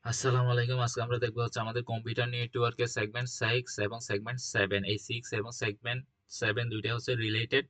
আসসালামু আলাইকুম। আজকে আমরা দেখবো হচ্ছে আমাদের কম্পিউটার নেটওয়ার্কের সেগমেন্ট 6 এবং সেগমেন্ট 7। এই 6 এবং সেগমেন্ট 7 দুইটা হচ্ছে রিলেটেড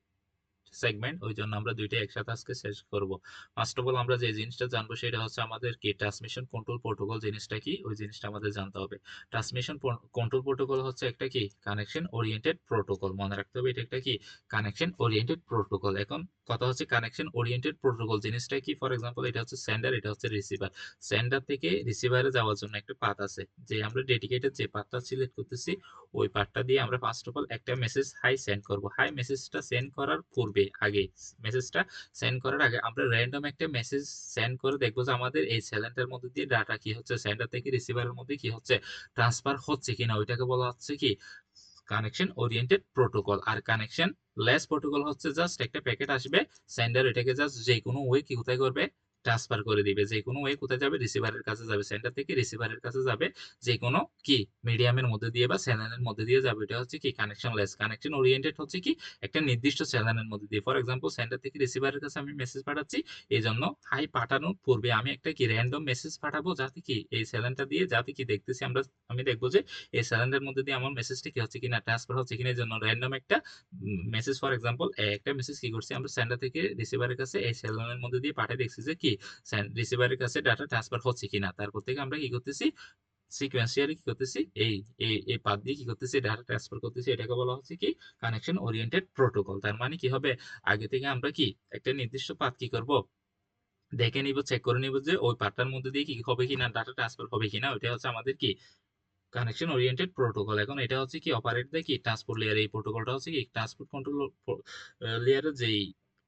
সেগমেন্ট, ওই জন্য আমরা দুইটাই একসাথে আজকে শেষ করব। ফার্স্ট অফ অল আমরা যে জিনিসটা জানবো সেটা হচ্ছে আমাদের কি ট্রান্সমিশন কন্ট্রোল প্রোটোকল জিনিসটা কি, ওই জিনিসটা আমাদের জানতে হবে। ট্রান্সমিশন কন্ট্রোল প্রোটোকল হচ্ছে একটা কি কানেকশন ওরিয়েন্টেড প্রোটোকল। মনে রাখতে হবে এটা একটা কি কানেকশন ওরিয়েন্টেড প্রোটোকল। এখন কথা হচ্ছে কানেকশন ওরিয়েন্টেড প্রোটোকল জিনিসটা কি। ফর এক্সাম্পল এটা হচ্ছে সেন্ডার, এটা হচ্ছে রিসিভার। সেন্ডার থেকে রিসিভারে যাওয়ার জন্য একটা পাথ আছে, যে আমরা ডেডিকেটেড যে পাথটা সিলেক্ট করতেছি ওই পার্টটা দিয়ে আমরা ফার্স্ট অফ অল একটা মেসেজ হাই সেন্ড করব। হাই মেসেজটা সেন্ড করার পূর্বে আগে মেসেজটা সেন্ড করার আগে আমরা র্যান্ডম একটা মেসেজ সেন্ড করে দেখবো যে আমাদের এই চ্যানেলটার মধ্যে দিয়ে ডাটা কি হচ্ছে, সেন্ডার থেকে রিসিভারের মধ্যে কি হচ্ছে, ট্রান্সফার হচ্ছে কিনা। ওইটাকে বলা হচ্ছে কি কানেকশন ওরিয়েন্টেড প্রোটোকল। আর কানেকশন লেস প্রোটোকল হচ্ছে জাস্ট একটা প্যাকেট আসবে, সেন্ডার এটাকে জাস্ট যে কোনো ওয়ে কি কোথায় করবে, ট্রান্সফার করে দিবে। যে কোনো ওয়ে কোথায় যাবে, রিসিভারের কাছে যাবে, সেন্ডার থেকে রিসিভারের কাছে যাবে, যে কোনো কি মিডিয়ামের মধ্যে দিয়ে বা চ্যানেলের মধ্যে দিয়ে যাবে। এটা হচ্ছে কি কানেকশন লেস। কানেকশন ওরিয়েন্টেড হচ্ছে কি একটা নির্দিষ্ট চ্যানেলের মধ্যে দিয়ে। ফর এক্সাম্পল সেন্ডার থেকে রিসিভারের কাছে আমি মেসেজ পাঠাচ্ছি, এই জন্য হাই পাঠানোর পূর্বে আমি একটা কি র্যান্ডম মেসেজ পাঠাবো, যাতে কি এই চ্যানেলটা দিয়ে যাতে কি দেখতেছি আমরা, আমি দেখবো যে এই চ্যানেলের মধ্যে দিয়ে আমার মেসেজটা কি হচ্ছে কিনা, ট্রান্সফার হচ্ছে কিনা। এই জন্য র্যান্ডম একটা মেসেজ, ফর এক্সাম্পল একটা মেসেজ কি করছি আমরা সেন্ডার থেকে রিসিভারের কাছে এই চ্যানেলের মধ্যে দিয়ে পাঠিয়ে দেখছি যে কি রিসিভারের কাছে ডাটা ট্রান্সফার হচ্ছে কিনা। তারপর থেকে আমরা কি করতেছি, সিকোয়েন্সিয়ালি কি করতেছি, এই এই এই পাথ দিয়ে কি করতেছি, ডাটা ট্রান্সফার করতেছি। এটাকে বলা হচ্ছে কি কানেকশন ওরিয়েন্টেড প্রোটোকল। তার মানে কি হবে, আগে থেকে আমরা কি একটা নির্দিষ্ট পাথ কি করব, দেখে নিব, চেক করে নিব যে ওই পাথটার মধ্যে দিয়ে কি হবে কিনা, ডাটা ট্রান্সফার হবে কিনা। ওইটা হচ্ছে আমাদের কি কানেকশন ওরিয়েন্টেড প্রোটোকল। এখন এটা হচ্ছে কি অপারেট দেয় কি ট্রান্সপোর্ট লেয়ার। এই প্রোটোকলটা হচ্ছে কি ট্রান্সপোর্ট কন্ট্রোল লেয়ারের যেই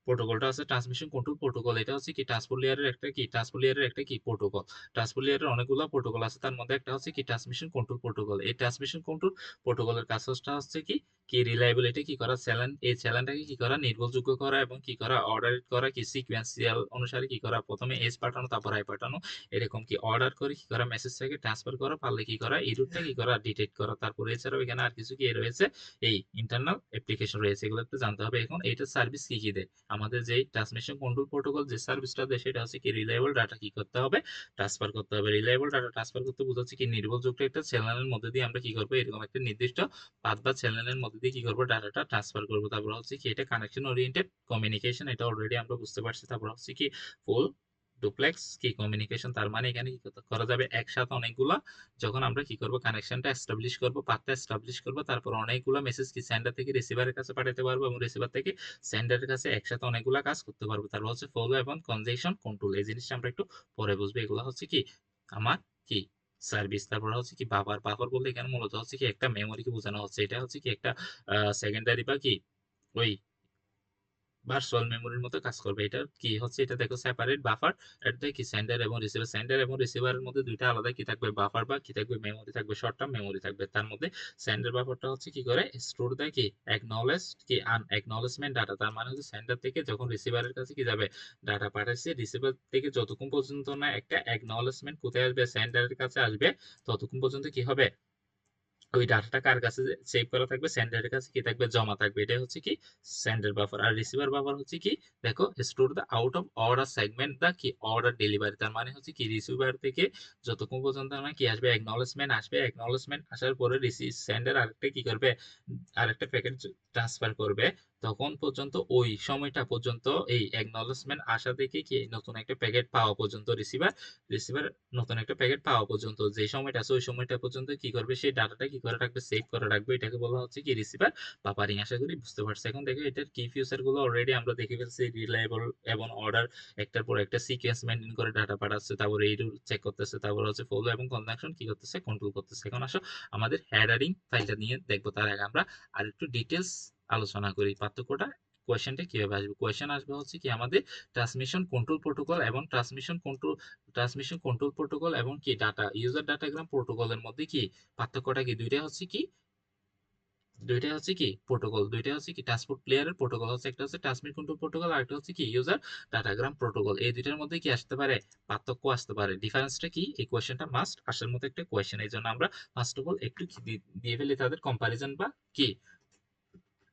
প্রোটোকলটা আছে ট্রান্সমিশন কন্ট্রোল প্রোটোকল, এটা হচ্ছে কি ট্রান্সপোর্ট লেয়ারের একটা কি ট্রান্সপোর্ট লেয়ারের একটা কি প্রোটোকল। ট্রান্সপোর্ট লেয়ারের অনেকগুলো প্রোটোকল আছে, তার মধ্যে একটা হচ্ছে কি ট্রান্সমিশন কন্ট্রোল প্রোটোকল। এই ট্রান্সমিশন কন্ট্রোল প্রোটোকলের কাজটা হচ্ছে কি কি রিলায়েবিলিটি কি করা, চ্যানেল এই চ্যানেলটাকে কি করা নির্ভরযোগ্য করা, এবং কি করা অর্ডার করা, কি সিকোয়েন্সিয়াল অনুসারে কি করা, প্রথমে এস পাঠানো তারপর আই পাঠানো, এরকম কি অর্ডার করে কি করা, মেসেজটাকে ট্রান্সফার করা, পারলে কি করা ইরুটটা কি করা ডিটেক্ট করা। তারপরে এছাড়াও এখানে আর কিছু কি রয়েছে, এই ইন্টারনাল অ্যাপ্লিকেশন রয়েছে, এগুলো একটু জানতে হবে। এখন এইটার সার্ভিস কি কি দেয়, আমাদের যে ট্রান্সমিশন কন্ট্রোল প্রোটোকল যে সার্ভিসটা দেয় সেটা হচ্ছে কি রিলায়েবল ডাটা কি করতে হবে, ট্রান্সফার করতে হবে। রিলায়েবল ডাটা ট্রান্সফার করতে বোঝাচ্ছে কি নির্ভরযোগ্য একটা চ্যানেলের মধ্যে দিয়ে আমরা কি করবো, এরকম একটা নির্দিষ্ট পাথ বা চ্যানেলের মধ্যে দিয়ে কি করবো, ডাটাটা ট্রান্সফার করবো। তারপর হচ্ছে কি এটা কানেকশন ওরিয়েন্টেড কমিউনিকেশন, এটা অলরেডি আমরা বুঝতে পারছি। তারপর হচ্ছে কি ফুল ডুপ্লেক্স কি কমিউনিকেশন। তার মানে এখানে কি করা যাবে, একসাথে অনেকগুলা যখন আমরা কি করব কানেকশনটা এস্টাবলিশ করব, পাথটা এস্টাবলিশ করব, তারপর অনেকগুলো মেসেজ কি সেন্ডার থেকে রিসিভারের কাছে পাঠাতে পারবো, এবং রিসিভার থেকে সেন্ডারের কাছে একসাথে অনেকগুলা কাজ করতে পারবো। তারপর হচ্ছে ফলো এবং কনজেকশন কন্ট্রোল, এই জিনিসটা আমরা একটু পরে বুঝবো। এগুলো হচ্ছে কি আমার কি সার্ভিস। তারপর হচ্ছে কি বাফার। বাফার বলতে এখানে মূলত হচ্ছে কি একটা মেমোরিকে বোঝানো হচ্ছে। এটা হচ্ছে কি একটা সেকেন্ডারি বা কি ওই ভার্চুয়াল মেমোরির মতো কাজ করবে। এটা কি হচ্ছে, এটা দেখো সেপারেট বাফার, এটা কি সেন্ডার এবং রিসিভার। সেন্ডার এবং রিসিভারের মধ্যে দুইটা আলাদা কি থাকবে, বাফার বা কি থাকবে মেমোরি থাকবে, শর্ট টার্ম মেমোরি থাকবে। তার মধ্যে সেন্ডার বাফারটা হচ্ছে কি করে স্টোর দেয় কি অ্যাকনলেজ কি আনঅ্যাকনলেজমেন্ট ডাটা। তার মানে হচ্ছে সেন্ডার থেকে যখন রিসিভারের কাছে কি যাবে ডাটা পাঠাচ্ছে, রিসিভার থেকে যতক্ষণ পর্যন্ত না একটা অ্যাকনলেজমেন্ট কোথায় আসবে, সেন্ডারের কাছে আসবে, ততক্ষণ পর্যন্ত কি হবে ওই ডাটাটা কার কাছে সেভ করা থাকবে, সেন্ডারের কাছে কি থাকবে জমা থাকবে। এটাই হচ্ছে কি সেন্ডার বাফার। আর রিসিভার বাফার হচ্ছে কি দেখো store the out of order segment the কি অর্ডার ডেলিভারি। তার মানে হচ্ছে কি রিসিভার থেকে যতক্ষণ পর্যন্ত আমার কি আসবে অ্যাকনলেজমেন্ট আসবে, অ্যাকনলেজমেন্ট আসার পরে সেন্ডার আরেকটা কি করবে, আরেকটা প্যাকেট ট্রান্সফার করবে, তখন পর্যন্ত ওই সময়টা পর্যন্ত এই অ্যাকনলেজমেন্ট আসা থেকে কি নতুন একটা প্যাকেট পাওয়া পর্যন্ত রিসিভার রিসিভার নতুন একটা প্যাকেট পাওয়া পর্যন্ত যে সময়টা আছে ওই সময়টা পর্যন্ত কি করবে, সেই ডাটাটা কি করে রাখবে, সেভ করে রাখবে। এটাকে বলা হচ্ছে কি রিসিভার বাফারিং। আশা করি বুঝতে পারছো। এখন দেখো এটার কি ফিউচার গুলো অলরেডি আমরা দেখে ফেলছি, রিলায়েবল এবং অর্ডার একটার পর একটা সিকোয়েন্স মেনটেন করে ডাটা পাঠাচ্ছে, তারপরে এই রুল চেক করতেছে, তারপর হচ্ছে ফলো এবং কনজাংশন কি করতেছে কন্ট্রোল করতেছে। এখন আসো আমাদের হেডারিং ফাইলটা নিয়ে দেখবো। তার আগে আমরা আর একটু ডিটেলস আলোচনা করি পার্থক্যটা, কোয়েশ্চেনটা কিভাবে আসবে। কোয়েশ্চেন আসবে হচ্ছে কি আমাদের ট্রান্সমিশন কন্ট্রোল প্রোটোকল এবং ট্রান্সমিশন কন্ট্রোল প্রোটোকল এবং কি ডাটা ইউজার ডাটাগ্রাম প্রোটোকলের মধ্যে কি পার্থক্যটা কি, দুইটাই হচ্ছে কি প্রোটোকল, দুইটাই হচ্ছে কি ট্রান্সপোর্ট প্লেয়ারের প্রোটোকল হচ্ছে, একটা হচ্ছে ট্রান্সমিট কন্ট্রোল প্রোটোকল আর একটা হচ্ছে কি ইউজার ডাটাগ্রাম প্রোটোকল। এই দুইটার মধ্যে কি আসতে পারে, পার্থক্য আসতে পারে। ডিফারেন্সটা কি, এই কোয়েশ্চেনটা মাস্ট আসার মতো একটা কোয়েশ্চেন। এই জন্য আমরা ফার্স্ট অফ অল একটু দিয়ে ফেলি তাদের কম্পারিজন বা কি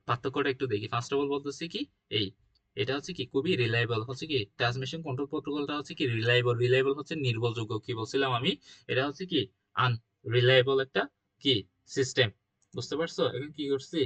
পার্থক্যটা একটু দেখি। ফার্স্ট অফ অল বলতেছি কি এই এটা হচ্ছে কি খুবই রিলায়েবল, হচ্ছে কি ট্রান্সমিশন কন্ট্রোল প্রোটোকলটা হচ্ছে কি রিলায়েবল। রিলায়েবল হচ্ছে নির্ভরযোগ্য, কি বলছিলাম আমি, এটা হচ্ছে কি আনরিলায়েবল একটা কি সিস্টেম। বুঝতে পারছো? এখন কি করছি,